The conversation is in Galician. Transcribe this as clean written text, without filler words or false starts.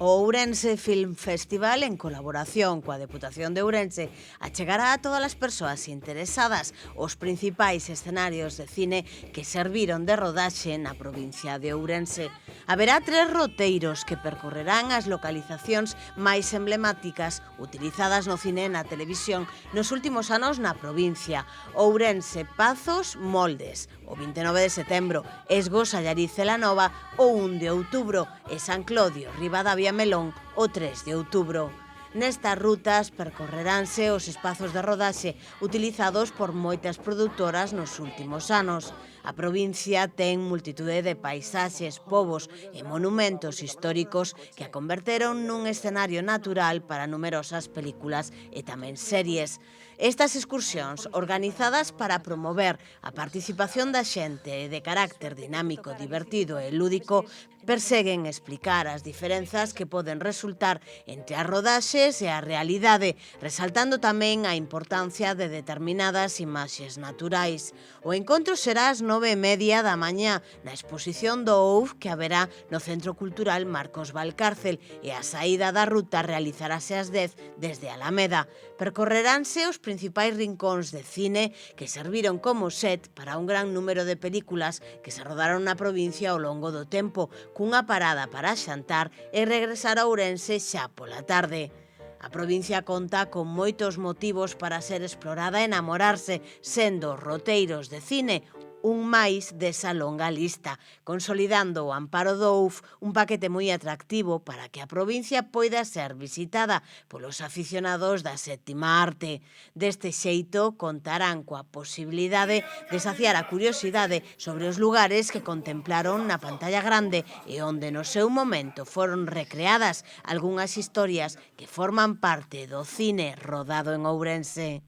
O Ourense Film Festival, en colaboración coa Deputación de Ourense, achegará a todas as persoas interesadas os principais escenarios de cine que serviron de rodaxe na provincia de Ourense. Haberá 3 roteiros que percorrerán as localizacións máis emblemáticas utilizadas no cine e na televisión nos últimos anos na provincia. Ourense, Pazos, Moldes, o 29 de setembro, Esgos, Allariz, Celanova, o 1 de outubro, e San Clodio, Ribadavia, Melón, o 3 de outubro. Nestas rutas percorreránse os espazos de rodaxe utilizados por moitas produtoras nos últimos anos. A provincia ten multitude de paisaxes, povos e monumentos históricos que a converteron nun escenario natural para numerosas películas e tamén series. Estas excursións, organizadas para promover a participación da xente de carácter dinámico, divertido e lúdico, perseguen explicar as diferenzas que poden resultar entre as rodaxes e a realidade, resaltando tamén a importancia de determinadas imaxes naturais. O encontro será ás 9:30 da mañá na exposición do OUF que haberá no Centro Cultural Marcos Valcárcel, e a saída da ruta realizarase ás 10 desde Alameda. Percorreránse os principais rincóns de cine que serviron como set para un gran número de películas que se rodaron na provincia ao longo do tempo, cunha parada para xantar e regresar a Ourense xa pola tarde. A provincia conta con moitos motivos para ser explorada e enamorarse, sendo os roteiros de cine un máis desa longa lista, consolidando o amparo do OUF, un paquete moi atractivo para que a provincia poida ser visitada polos aficionados da sétima arte. Deste xeito, contarán coa posibilidade de saciar a curiosidade sobre os lugares que contemplaron na pantalla grande e onde no seu momento foron recreadas algunhas historias que forman parte do cine rodado en Ourense.